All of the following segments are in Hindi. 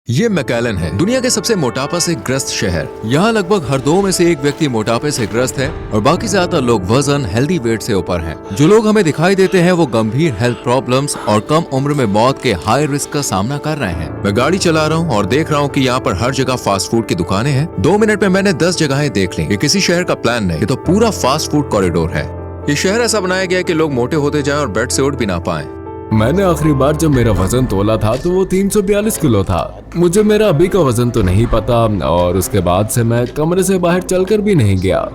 ये मैकेलन है, दुनिया के सबसे मोटापा से ग्रस्त शहर। यहाँ लगभग हर 2 में से 1 व्यक्ति मोटापे से ग्रस्त है और बाकी ज्यादातर लोग वजन हेल्दी वेट से ऊपर हैं। जो लोग हमें दिखाई देते हैं वो गंभीर हेल्थ प्रॉब्लम्स और कम उम्र में मौत के हाई रिस्क का सामना कर रहे हैं। मैं गाड़ी चला रहा हूँ और देख रहा हूँ कि यहाँ पर हर जगह फास्ट फूड की दुकानें हैं। 2 मिनट में मैंने 10 जगहें देख ली। ये किसी शहर का प्लान नहीं, ये तो पूरा फास्ट फूड कॉरिडोर है। ये शहर ऐसा बनाया गया है कि लोग मोटे होते जाएं और बेड से उठ भी ना पाएं। मैंने आखिरी बार जब मेरा वजन तोला था तो वो 342 किलो था। मुझे मेरा अभी का वजन तो नहीं पता और उसके बाद से मैं कमरे से बाहर चलकर भी नहीं गया।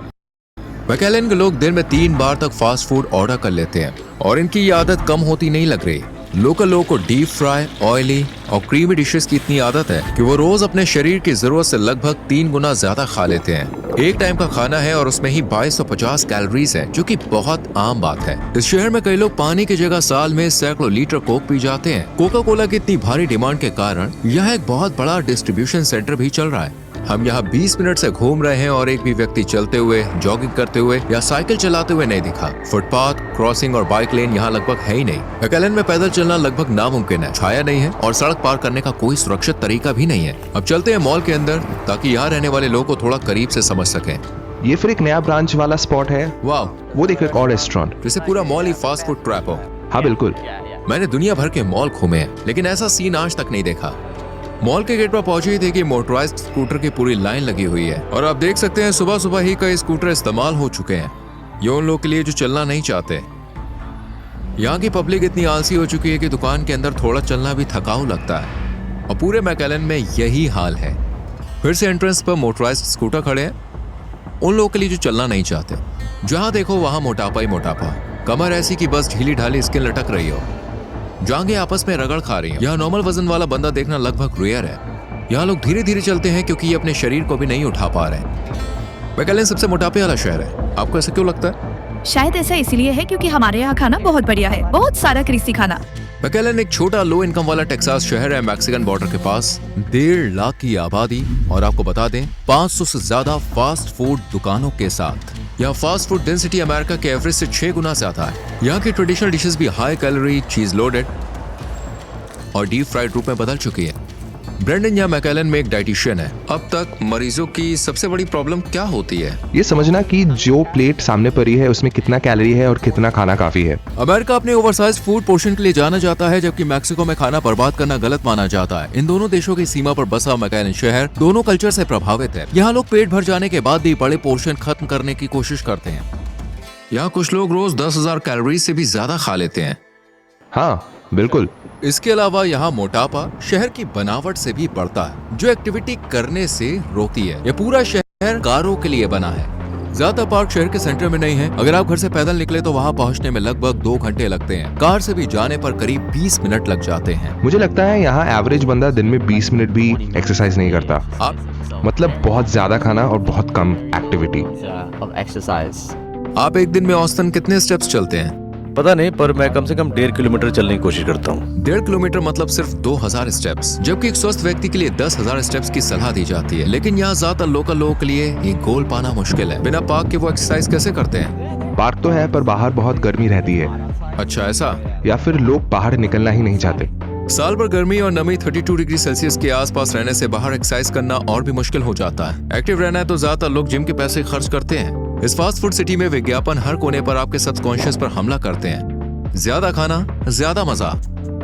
मैकेलन के लोग दिन में 3 बार तक फास्ट फूड ऑर्डर कर लेते हैं और इनकी ये आदत कम होती नहीं लग रही। लोकल लोगों को डीप फ्राई, ऑयली और क्रीमी डिशेस की इतनी आदत है कि वो रोज अपने शरीर की जरूरत से लगभग 3 गुना ज्यादा खा लेते हैं। एक टाइम का खाना है और उसमें ही 2250 कैलोरीज है, जो कि बहुत आम बात है। इस शहर में कई लोग पानी की जगह साल में सैकड़ों लीटर कोक पी जाते हैं। कोका कोला की इतनी भारी डिमांड के कारण यहाँ एक बहुत बड़ा डिस्ट्रीब्यूशन सेंटर भी चल रहा है। हम यहाँ 20 मिनट से घूम रहे हैं और एक भी व्यक्ति चलते हुए, जॉगिंग करते हुए या साइकिल चलाते हुए नहीं दिखा। फुटपाथ, क्रॉसिंग और बाइक लेन यहाँ लगभग है ही नहीं। मैकेलन में पैदल चलना लगभग नामुमकिन है। छाया नहीं है और सड़क पार करने का कोई सुरक्षित तरीका भी नहीं है। अब चलते हैं मॉल के अंदर ताकि यहाँ रहने वाले लोगों को थोड़ा करीब से समझ सकें। ये फिर एक नया ब्रांच वाला स्पॉट है। वाह, वो देखो एक और रेस्टोरेंट। जैसे पूरा मॉल ही फास्ट फूड ट्रैप हो। हाँ बिल्कुल। मैंने दुनिया भर के मॉल घूमे हैं लेकिन ऐसा सीन आज तक नहीं देखा। मॉल के गेट पर पहुंचे ही थे कि मोटराइज्ड स्कूटर की पूरी लाइन लगी हुई है और आप देख सकते हैं सुबह सुबह ही कई स्कूटर इस्तेमाल हो चुके हैं। ये उन लोगों के लिए जो चलना नहीं चाहते। यहाँ की पब्लिक इतनी आलसी हो चुकी है कि दुकान के अंदर थोड़ा चलना भी थकाऊ लगता है और पूरे मैकेलन में यही हाल है। फिर से एंट्रेंस पर मोटराइज्ड स्कूटर खड़े हैं उन लोगों के लिए जो चलना नहीं चाहते। जहाँ देखो वहाँ मोटापा ही मोटापा। कमर ऐसी कि बस ढीली ढाली स्किन लटक रही हो। जांघें आपस में रगड़ खा रही हैं। यहाँ नॉर्मल वजन वाला बंदा देखना लगभग रेयर है। यहाँ लोग धीरे धीरे चलते हैं क्योंकि ये अपने शरीर को भी नहीं उठा पा रहे। मैकेलन सबसे मोटापे वाला शहर है। आपको ऐसा क्यों लगता है? शायद ऐसा इसलिए है क्योंकि हमारे यहाँ खाना बहुत बढ़िया है, बहुत सारा क्रिस्पी खाना। मैकेलन एक छोटा लो इनकम वाला टेक्सास शहर है मैक्सिकन बॉर्डर के पास। 1.5 लाख की आबादी और आपको बता दें 500 से ज्यादा फास्ट फूड दुकानों के साथ। यहाँ फास्ट फूड डेंसिटी अमेरिका के एवरेज से 6 गुना ज्यादा है। यहाँ की ट्रेडिशनल डिशेस भी हाई कैलोरी, चीज लोडेड और डीप फ्राइड रूप में बदल चुकी है। ब्रेंडन यहाँ मैकेलन में एक डाइटिशियन है। अब तक मरीजों की सबसे बड़ी प्रॉब्लम क्या होती है? ये समझना कि जो प्लेट सामने पड़ी है उसमें कितना कैलोरी है और कितना खाना काफी है। अमेरिका अपने ओवरसाइज फूड पोर्शन के लिए जाना जाता है जबकि मैक्सिको में खाना बर्बाद करना गलत माना जाता है। इन दोनों देशों की सीमा पर बसा मैकेलन शहर दोनों कल्चर से प्रभावित है। यहाँ लोग पेट भर जाने के बाद भी बड़े पोर्शन खत्म करने की कोशिश करते हैं। यहाँ कुछ लोग रोज 10,000 कैलोरी से भी ज्यादा खा लेते हैं। हाँ बिल्कुल। इसके अलावा यहाँ मोटापा शहर की बनावट से भी बढ़ता है जो एक्टिविटी करने से रोकती है। ये पूरा शहर कारों के लिए बना है। ज्यादा पार्क शहर के सेंटर में नहीं है। अगर आप घर से पैदल निकले तो वहाँ पहुँचने में लगभग 2 घंटे लगते हैं। कार से भी जाने पर करीब 20 मिनट लग जाते हैं। मुझे लगता है यहाँ एवरेज बंदा दिन में 20 मिनट भी एक्सरसाइज नहीं करता। मतलब बहुत ज्यादा खाना और बहुत कम एक्टिविटी। आप एक दिन में औसतन कितने स्टेप्स चलते हैं? पता नहीं, पर मैं कम से कम 1.5 किलोमीटर चलने की कोशिश करता हूँ। 1.5 किलोमीटर मतलब सिर्फ 2000 स्टेप्स, जबकि एक स्वस्थ व्यक्ति के लिए 10,000 स्टेप्स की सलाह दी जाती है। लेकिन यहाँ ज्यादातर लोकल लोगों के लिए ये गोल पाना मुश्किल है। बिना पार्क के वो एक्सरसाइज कैसे करते हैं? पार्क तो है पर बाहर बहुत गर्मी रहती है। अच्छा ऐसा? या फिर लोग बाहर निकलना ही नहीं चाहते। साल भर गर्मी और नमी 32 डिग्री सेल्सियस के आसपास रहने से बाहर एक्सरसाइज करना और भी मुश्किल हो जाता है। एक्टिव रहना है तो ज्यादातर लोग जिम के पैसे खर्च करते हैं। इस फास्ट फूड सिटी में विज्ञापन हर कोने पर आपके सबकॉन्शियस पर हमला करते हैं। ज्यादा खाना, ज्यादा मजा।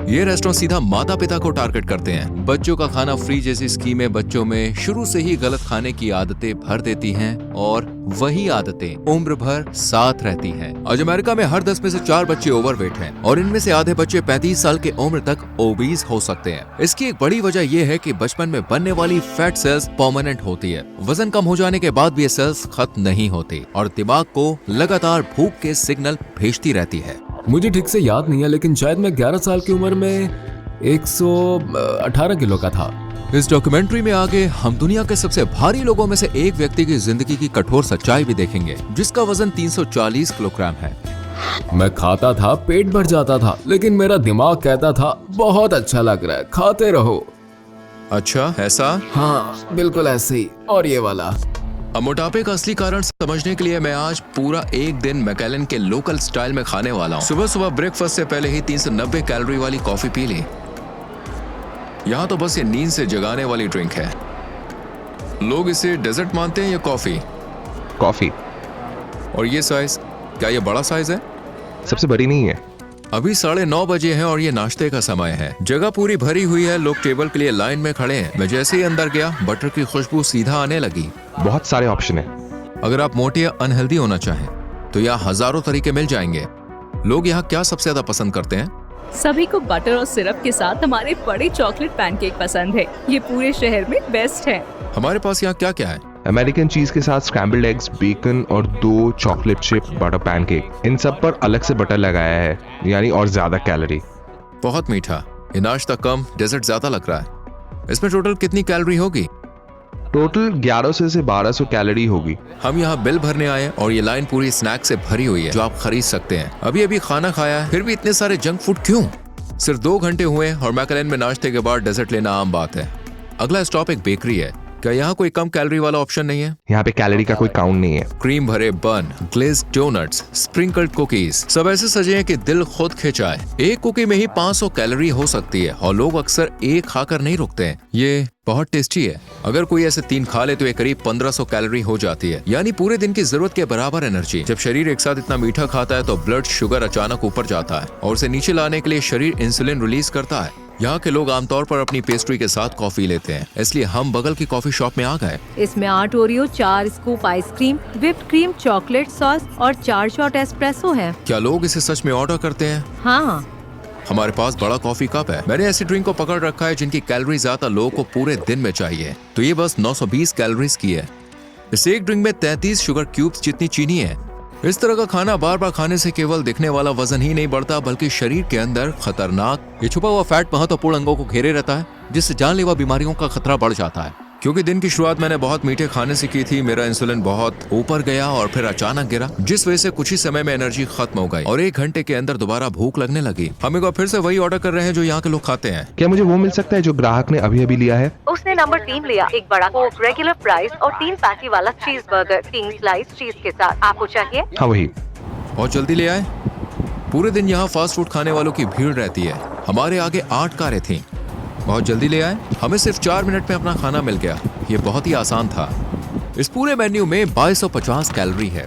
ये रेस्टोरेंट सीधा माता पिता को टारगेट करते हैं। बच्चों का खाना फ्री जैसी स्कीमें बच्चों में शुरू से ही गलत खाने की आदतें भर देती हैं और वही आदतें उम्र भर साथ रहती हैं। आज अमेरिका में हर 10 में से 4 बच्चे ओवरवेट हैं और इनमें से आधे बच्चे 35 साल के उम्र तक ओबीज हो सकते हैं। इसकी एक बड़ी वजह यह है कि बचपन में बनने वाली फैट सेल्स परमानेंट होती है। वजन कम हो जाने के बाद भी ये सेल्स खत्म नहीं होती और दिमाग को लगातार भूख के सिग्नल भेजती रहती है। मुझे ठीक से याद नहीं है लेकिन शायद मैं 11 साल की उम्र में 118 किलो का था। इस डॉक्यूमेंट्री में आगे हम दुनिया के सबसे भारी लोगों में से एक व्यक्ति की जिंदगी की कठोर सच्चाई भी देखेंगे जिसका वजन 340 किलोग्राम है। मैं खाता था, पेट भर जाता था, लेकिन मेरा दिमाग कहता था बहुत अच्छा लग रहा है, खाते रहो। अच्छा ऐसा? हाँ बिल्कुल ऐसे ही। और ये वाला। अब मोटापे का असली कारण समझने के लिए मैं आज पूरा एक दिन मैकेलन के लोकल स्टाइल में खाने वाला हूँ। सुबह सुबह ब्रेकफास्ट से पहले ही 390 कैलोरी वाली कॉफी पी ली। यहाँ तो बस ये नींद से जगाने वाली ड्रिंक है। लोग इसे डेजर्ट मानते हैं या कॉफी? कॉफी। और ये साइज, क्या ये बड़ा साइज है? सबसे बड़ी नहीं है। अभी 9:30 बजे हैं और ये नाश्ते का समय है। जगह पूरी भरी हुई है, लोग टेबल के लिए लाइन में खड़े हैं। मैं जैसे ही अंदर गया, बटर की खुशबू सीधा आने लगी। बहुत सारे ऑप्शन है। अगर आप मोटे या अनहेल्दी होना चाहें तो यहाँ हजारों तरीके मिल जाएंगे। लोग यहाँ क्या सबसे ज्यादा पसंद करते हैं? सभी को बटर और सिरप के साथ हमारे बड़े चॉकलेट पैनकेक पसंद है। ये पूरे शहर में बेस्ट है। हमारे पास यहाँ क्या क्या है? अमेरिकन चीज के साथ स्क्रैम्बल्ड एग्स, बेकन और 2 चॉकलेट चिप बटर पैनकेक। इन सब पर अलग से बटर लगाया है, यानी और ज्यादा कैलोरी। बहुत मीठा। ये नाश्ता कम, डेजर्ट ज्यादा लग रहा है। इसमें टोटल कितनी कैलोरी होगी? टोटल 1100 से 1200 कैलोरी होगी। हम यहाँ बिल भरने आए हैं और ये लाइन पूरी स्नैक से भरी हुई है जो आप खरीद सकते हैं। अभी अभी खाना खाया है, फिर भी इतने सारे जंक फूड क्यों? सिर्फ 2 घंटे हुए हैं और मैकलेन में नाश्ते के बाद डेजर्ट लेना आम बात है। अगला स्टॉप एक बेकरी है। क्या यहाँ कोई कम कैलोरी वाला ऑप्शन नहीं है? यहाँ पे कैलोरी का कोई काउंट नहीं है। क्रीम भरे बन, ग्लेज्ड डोनट्स, स्प्रिंकल्ड कुकीज, सब ऐसे सजे हैं कि दिल खुद खिंचाए। एक कुकी में ही 500 कैलोरी हो सकती है और लोग अक्सर एक खाकर नहीं रुकते हैं। ये बहुत टेस्टी है। अगर कोई ऐसे 3 खा ले तो ये करीब 1500 कैलोरी हो जाती है, यानी पूरे दिन की जरूरत के बराबर एनर्जी। जब शरीर एक साथ इतना मीठा खाता है तो ब्लड शुगर अचानक ऊपर जाता है और उसे नीचे लाने के लिए शरीर इंसुलिन रिलीज करता है। यहाँ के लोग आमतौर पर अपनी पेस्ट्री के साथ कॉफी लेते हैं, इसलिए हम बगल की कॉफी शॉप में आ गए। इसमें 8 Oreo, 4 scoop ice cream, whipped cream, chocolate sauce और 4 शॉट एस्प्रेसो है। क्या लोग इसे सच में ऑर्डर करते हैं? हाँ। हमारे पास बड़ा कॉफी कप है। मैंने ऐसी ड्रिंक को पकड़ रखा है जिनकी कैलोरी ज्यादा लोगों को पूरे दिन में चाहिए, तो ये बस 920 कैलोरीज की है। इस एक ड्रिंक में 33 शुगर क्यूब्स जितनी चीनी है। इस तरह का खाना बार बार खाने से केवल दिखने वाला वजन ही नहीं बढ़ता, बल्कि शरीर के अंदर खतरनाक ये छुपा हुआ फैट महत्वपूर्ण अंगों को घेरे रहता है, जिससे जानलेवा बीमारियों का खतरा बढ़ जाता है। क्योंकि दिन की शुरुआत मैंने बहुत मीठे खाने से की थी, मेरा इंसुलिन बहुत ऊपर गया और फिर अचानक गिरा, जिस वजह से कुछ ही समय में एनर्जी खत्म हो गई और 1 घंटे के अंदर दोबारा भूख लगने लगी। हम एक बार फिर से वही ऑर्डर कर रहे हैं जो यहाँ के लोग खाते हैं। क्या मुझे वो मिल सकता है जो ग्राहक ने अभी अभी लिया है? उसने नंबर 3 लिया, एक बड़ा कोक, रेगुलर प्राइस और 3 पैटी वाला चीज बर्गर, 3 स्लाइस चीज के साथ। आपको चाहिए? हाँ वही। बहुत जल्दी ले आए। पूरे दिन यहाँ फास्ट फूड खाने वालों की भीड़ रहती है। हमारे आगे 8 कारें थीं। बहुत जल्दी ले आए। हमें सिर्फ 4 मिनट में अपना खाना मिल गया। ये बहुत ही आसान था। इस पूरे मेन्यू में 2250 कैलोरी है।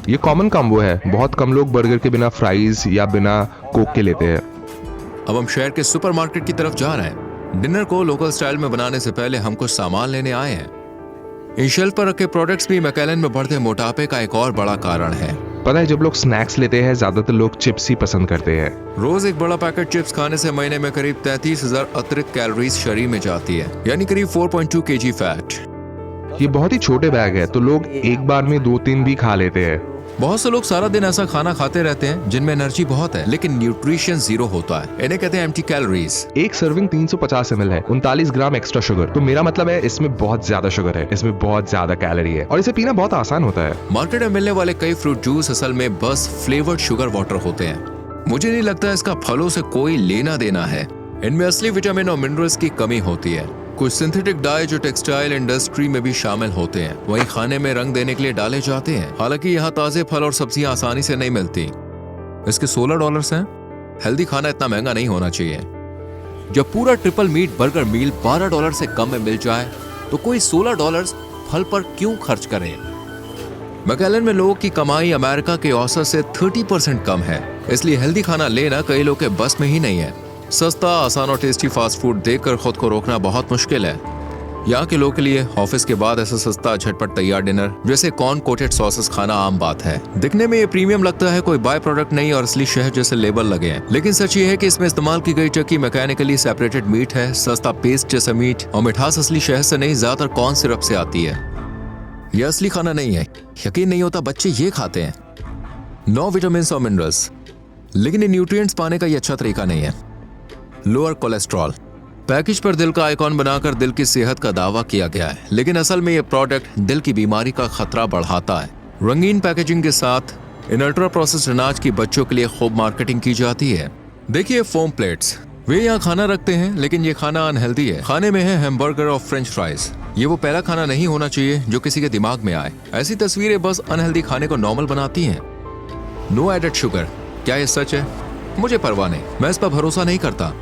ये कॉमन कॉम्बो है। बहुत कम लोग बर्गर के बिना फ्राइज या बिना कोक के लेते हैं। अब हम शहर के सुपरमार्केट की तरफ जा रहे हैं। डिनर को लोकल स्टाइल में बनाने से पहले हम कुछ सामान लेने आए हैं। इन शेल्फ पर रखे प्रोडक्ट्स भी मैकलेन में बढ़ते मोटापे का एक और बड़ा कारण है। पता है, जब लोग स्नैक्स लेते हैं ज्यादातर लोग चिप्स ही पसंद करते हैं। रोज एक बड़ा पैकेट चिप्स खाने से महीने में करीब 33,000 अतिरिक्त कैलोरीज शरीर में जाती है, यानी करीब 4.2 kg फैट। ये बहुत ही छोटे बैग है, तो लोग एक बार में 2-3 भी खा लेते हैं। बहुत से लोग सारा दिन ऐसा खाना खाते रहते हैं जिनमें एनर्जी बहुत है लेकिन न्यूट्रिशन 0 होता है। इन्हें कहते हैं एम्प्टी कैलोरीज। एक सर्विंग 350 ml है, 39 ग्राम एक्स्ट्रा शुगर। तो मेरा मतलब है इसमें बहुत ज्यादा शुगर है, इसमें बहुत ज्यादा कैलोरी है और इसे पीना बहुत आसान होता है। मार्केट में मिलने वाले कई फ्रूट जूस असल में बस फ्लेवर्ड शुगर वाटर होते हैं। मुझे नहीं लगता इसका फलों से कोई लेना देना है। इनमें असली विटामिन और मिनरल्स की कमी होती है। कुछ सिंथेटिक डाई जो टेक्सटाइल इंडस्ट्री में भी शामिल होते हैं, वही खाने में रंग देने के लिए डाले जाते हैं। हालांकि यहाँ ताजे फल और सब्जियां आसानी से नहीं मिलती। इसके $16 हैं। हेल्दी खाना इतना महंगा नहीं होना चाहिए। जब पूरा ट्रिपल मीट बर्गर मील $12 से कम में मिल जाए तो कोई $16 फल पर क्यों खर्च करे? मैकलेन में लोगों की कमाई अमेरिका के औसत से 30% कम है, इसलिए हेल्दी खाना लेना कई लोग के बस में ही नहीं है। सस्ता, आसान और टेस्टी फास्ट फूड देखकर खुद को रोकना बहुत मुश्किल है। यहाँ के लोग के लिए ऑफिस के बाद ऐसा सस्ता झटपट तैयार डिनर जैसे कॉर्न कोटेड सॉसेस खाना आम बात है। दिखने में ये प्रीमियम लगता है, कोई बाय प्रोडक्ट नहीं और असली शहद जैसे लेबल लगे हैं, लेकिन सच ये है कि इसमें इस्तेमाल की गई टर्की मैकेनिकली सेपरेटेड मीट है, सस्ता पेस्ट जैसा मीट और मिठास असली शहद से नहीं, ज्यादातर कॉर्न सिरप से आती है। यह असली खाना नहीं है। यकीन नहीं होता बच्चे ये खाते हैं। 9 विटामिन और मिनरल्स, लेकिन ये न्यूट्रिएंट्स पाने का ये अच्छा तरीका नहीं है। लोअर कोलेस्ट्रॉल, पैकेज पर दिल का आइकॉन बनाकर दिल की सेहत का दावा किया गया है, लेकिन असल में यह प्रोडक्ट दिल की बीमारी का खतरा बढ़ाता है। रंगीन पैकेजिंग के साथ इन अल्ट्रा प्रोसेस्ड अनाज की बच्चों के लिए खूब मार्केटिंग की जाती है। देखिए फोम प्लेट्स, वे यहाँ खाना रखते हैं लेकिन ये खाना अनहेल्दी है। खाने में है हैमबर्गर और फ्रेंच फ्राइज। ये वो पहला खाना नहीं होना चाहिए जो किसी के दिमाग में आए। ऐसी तस्वीरें बस अनहेल्दी खाने को नॉर्मल बनाती हैं। नो एडेड शुगर, क्या ये सच है? मुझे परवाह नहीं, मैं इस पर भरोसा नहीं करता।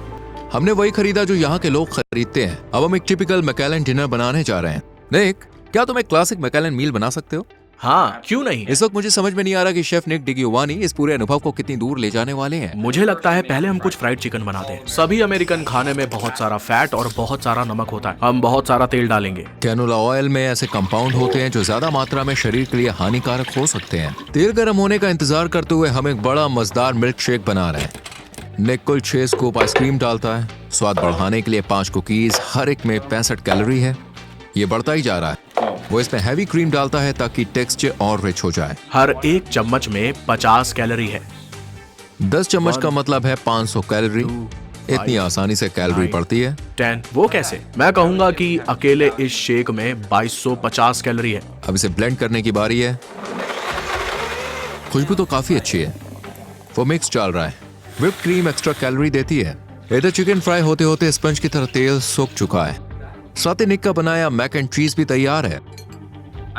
हमने वही खरीदा जो यहाँ के लोग खरीदते हैं। अब हम एक टिपिकल मैकेलन डिनर बनाने जा रहे हैं। निक, क्या तुम एक क्लासिक मैकेलन मील बना सकते हो? हाँ, क्यों नहीं। इस वक्त मुझे समझ में नहीं आ रहा कि शेफ निक डिगियोवानी इस पूरे अनुभव को कितनी दूर ले जाने वाले हैं। मुझे लगता है पहले हम कुछ फ्राइड चिकन बनाते हैं। सभी अमेरिकन खाने में बहुत सारा फैट और बहुत सारा नमक होता है। हम बहुत सारा तेल डालेंगे। कैनोला ऑयल में ऐसे कंपाउंड होते हैं जो ज्यादा मात्रा में शरीर के लिए हानिकारक हो सकते हैं। तेल गर्म होने का इंतजार करते हुए हम एक बड़ा मजेदार मिल्क शेक बना रहे हैं। निक कुल 6 स्कूप आइसक्रीम डालता है। स्वाद बढ़ाने के लिए 5 कुकीज, हर एक में 65 कैलोरी है। ये बढ़ता ही जा रहा है। वो इसमें हैवी क्रीम डालता है ताकि टेक्सचर और रिच हो जाए। हर एक चम्मच में 50 कैलोरी है। 10 चम्मच का मतलब है 500 कैलोरी। इतनी आसानी से कैलोरी बढ़ती है। 10 वो कैसे? मैं कहूंगा कि अकेले इस शेक में 2250 कैलोरी है। अब इसे ब्लेंड करने की बारी है। खुशबू तो काफी अच्छी है। वो मिक्स चल रहा है। व्हिप क्रीम एक्स्ट्रा कैलोरी देती है। इधर चिकन फ्राई होते होते स्पंज की तरह तेल सूख चुका है। साथ ही निक का बनाया मैक एंड चीज भी तैयार है।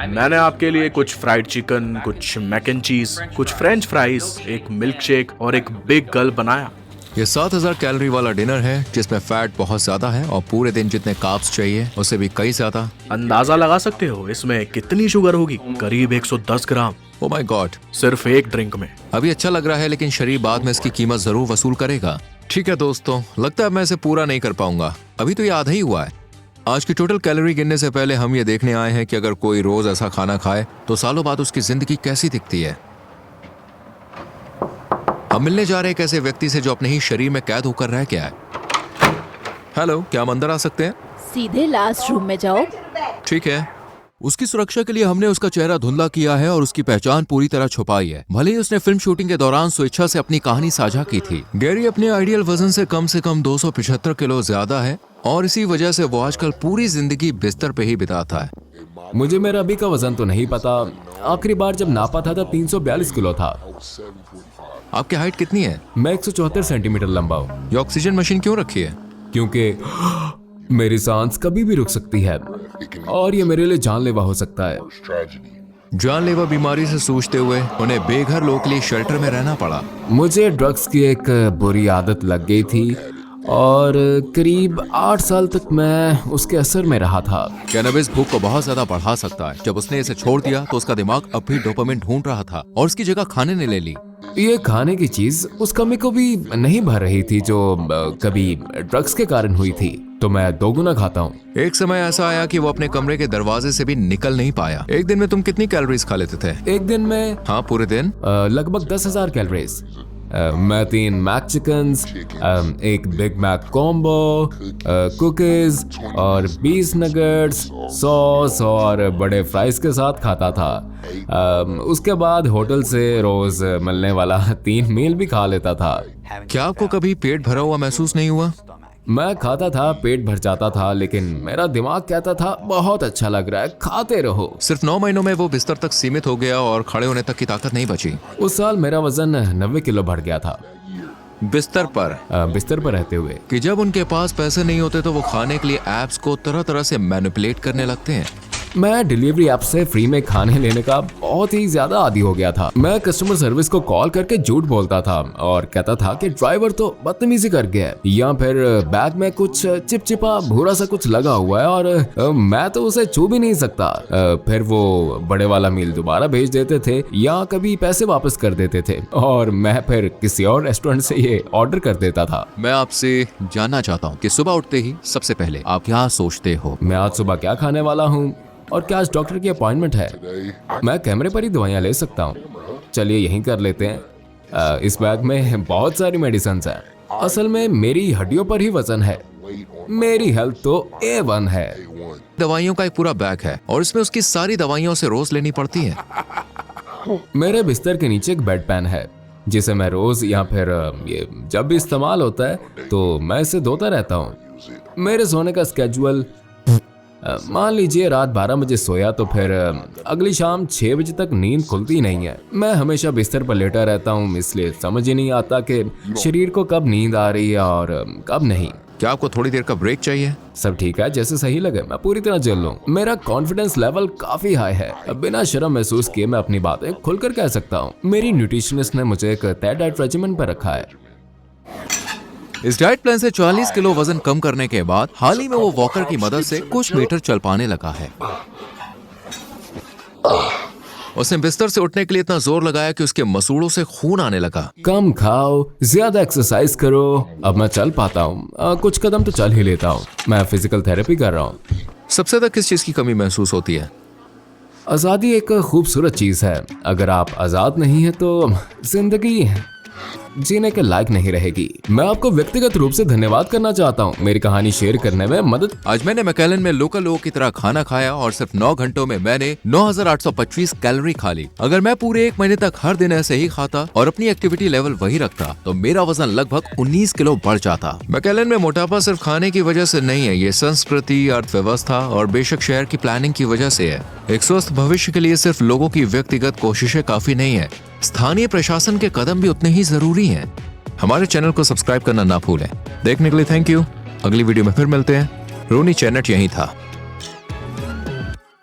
मैंने आपके लिए कुछ फ्राइड चिकन, कुछ मैक एंड चीज, कुछ फ्रेंच फ्राइज, एक मिल्क शेक और एक बिग गल बनाया। ये 7000 कैलोरी वाला डिनर है जिसमें फैट बहुत ज्यादा है और पूरे दिन जितने कार्ब्स चाहिए उससे भी कई ज्यादा। अंदाजा लगा सकते हो इसमें कितनी शुगर होगी? करीब 110 ग्राम। ओ माय गॉड, सिर्फ एक ड्रिंक में। अभी अच्छा लग रहा है लेकिन शरीर बाद में इसकी कीमत जरूर वसूल करेगा। ठीक है दोस्तों, लगता है मैं इसे पूरा नहीं कर पाऊंगा। अभी तो ये आधा ही हुआ है। आज की टोटल कैलोरी गिनने से पहले हम ये देखने आए हैं कि अगर कोई रोज ऐसा खाना खाए तो सालों बाद उसकी जिंदगी कैसी दिखती है। हम मिलने जा रहे हैं एक ऐसे व्यक्ति से जो अपने ही शरीर में कैद होकर रह गया है। हेलो, क्या हम अंदर आ सकते हैं? सीधे लास्ट रूम में जाओ। ठीक है। उसकी सुरक्षा के लिए हमने उसका चेहरा धुंधला किया है और उसकी पहचान पूरी तरह छुपाई है। भले ही उसने फिल्म शूटिंग के दौरान स्वेच्छा से अपनी कहानी साझा की थी। गैरी अपने आइडियल वजन से कम 275 किलो ज्यादा है और इसी वजह से वो आजकल पूरी जिंदगी बिस्तर पे ही बिताता है। मुझे मेरा अभी का वजन तो नहीं पता। आखिरी बार जब नापा था 342 किलो था। आपकी हाइट कितनी है? मैं 174 सेंटीमीटर लंबा हूँ। ये ऑक्सीजन मशीन क्यों रखी है? क्योंकि मेरी सांस कभी भी रुक सकती है और ये मेरे लिए जानलेवा हो सकता है। जानलेवा बीमारी से जूझते हुए उन्हें बेघर लोगों के लिए शेल्टर में रहना पड़ा। मुझे ड्रग्स की एक बुरी आदत लग गई थी और करीब 8 साल तक मैं उसके असर में रहा था। कैनबिस भूख को बहुत ज्यादा बढ़ा सकता है। जब उसने इसे छोड़ दिया तो उसका दिमाग अब भी डोपामिन ढूंढ रहा था और उसकी जगह खाने ने ले ली। ये खाने की चीज उस कमी को भी नहीं भर रही थी जो कभी ड्रग्स के कारण हुई थी, तो मैं 2 गुना खाता हूँ। एक समय ऐसा आया कि वो अपने कमरे के दरवाजे से भी निकल नहीं पाया। एक दिन में तुम कितनी कैलोरीज खा लेते थे? एक दिन में हाँ, पूरे दिन लगभग 10,000 कैलोरीज। मैं 3 मैक चिकन्स, एक बिग मैक कॉम्बो, कुकीज और 20 नगेट्स, सॉस और बड़े फ्राइज के साथ खाता था। उसके बाद होटल से रोज मिलने वाला 3 मील भी खा लेता था। क्या आपको कभी पेट भरा हुआ महसूस नहीं हुआ? मैं खाता था, पेट भर जाता था, लेकिन मेरा दिमाग कहता था बहुत अच्छा लग रहा है, खाते रहो। सिर्फ 9 महीनों में वो बिस्तर तक सीमित हो गया और खड़े होने तक की ताकत नहीं बची। उस साल मेरा वजन 90 किलो बढ़ गया था। बिस्तर पर रहते हुए। कि जब उनके पास पैसे नहीं होते तो वो खाने के लिए एप्स को तरह तरह से मैनिपुलेट करने लगते हैं। मैं डिलीवरी ऐप से फ्री में खाने लेने का बहुत ही ज्यादा आदी हो गया था। मैं कस्टमर सर्विस को कॉल करके झूठ बोलता था और कहता था कि ड्राइवर तो बदतमीजी कर गया है, या फिर बैग में कुछ चिपचिपा भूरा सा कुछ लगा हुआ है और मैं तो उसे छू भी नहीं सकता। फिर वो बड़े वाला मील दोबारा भेज देते थे या कभी पैसे वापस कर देते थे और मैं फिर किसी और रेस्टोरेंट से ये ऑर्डर कर देता था। मैं आपसे जानना चाहता हूँ कि सुबह उठते ही सबसे पहले आप क्या सोचते हो? मैं आज सुबह क्या खाने वाला हूँ और क्या आज डॉक्टर की अपॉइंटमेंट है। मैं कैमरे पर ही दवाइयाँ ले सकता हूँ। चलिए यहीं कर लेते हैं। इस बैग में बहुत सारी मेडिसिन है। असल में मेरी हड्डियों पर ही वजन है। मेरी हेल्थ तो A1 है। दवाइयों का एक पूरा बैग है और इसमें उसकी सारी दवाइयाँ उसे रोज लेनी पड़ती हैं। मेरे बिस्तर के नीचे एक बेड पैन है जिसे मैं रोज या फिर ये जब भी इस्तेमाल होता है तो मैं इसे धोता रहता हूँ। मेरे सोने का स्केड्यूल, मान लीजिए रात 12 बजे सोया तो फिर अगली शाम 6 बजे तक नींद खुलती नहीं है। मैं हमेशा बिस्तर पर लेटा रहता हूँ, इसलिए समझ ही नहीं आता कि शरीर को कब नींद आ रही है और कब नहीं। क्या आपको थोड़ी देर का ब्रेक चाहिए? सब ठीक है, जैसे सही लगे मैं पूरी तरह झेल लूं। मेरा कॉन्फिडेंस लेवल काफी हाई है। बिना शर्म महसूस किए मैं अपनी बातें खुलकर कह सकता हूँ। मेरी न्यूट्रिशनिस्ट ने मुझे एक तय डाइट रेजिमेंट पर रखा है। इस डाइट प्लान से 40 किलो वजन कम करने के बाद हाल ही में वो वॉकर की मदद से कुछ मीटर चल पाने लगा है। उसने बिस्तर से उठने के लिए इतना जोर लगाया कि उसके मसूड़ों से खून आने लगा। कम खाओ, ज्यादा एक्सरसाइज करो। अब मैं चल पाता हूँ, कुछ कदम तो चल ही लेता हूँ। मैं फिजिकल थेरेपी कर रहा हूँ। सबसे ज्यादा किस चीज की कमी महसूस होती है? आज़ादी एक खूबसूरत चीज़ है। अगर आप आज़ाद नहीं है तो जिंदगी जीने के लायक नहीं रहेगी। मैं आपको व्यक्तिगत रूप से धन्यवाद करना चाहता हूँ मेरी कहानी शेयर करने में मदद। आज मैंने मैकेलन में लोकल लोगों की तरह खाना खाया और सिर्फ 9 घंटों में मैंने 9825 कैलोरी खा ली। अगर मैं पूरे 1 महीने तक हर दिन ऐसे ही खाता और अपनी एक्टिविटी लेवल वही रखता तो मेरा वजन लगभग 19 किलो बढ़ जाता। मैकेलन में मोटापा सिर्फ खाने की वजह से नहीं है, ये संस्कृति, अर्थव्यवस्था और बेशक शहर की प्लानिंग की वजह से है। एक स्वस्थ भविष्य के लिए सिर्फ लोगों की व्यक्तिगत कोशिशें काफी नहीं है, स्थानीय प्रशासन के कदम भी उतने ही जरूरी हैं। हमारे चैनल को सब्सक्राइब करना ना भूलें। देखने के लिए थैंक यू। अगली वीडियो में फिर मिलते हैं। रोनी चैनट यहीं था।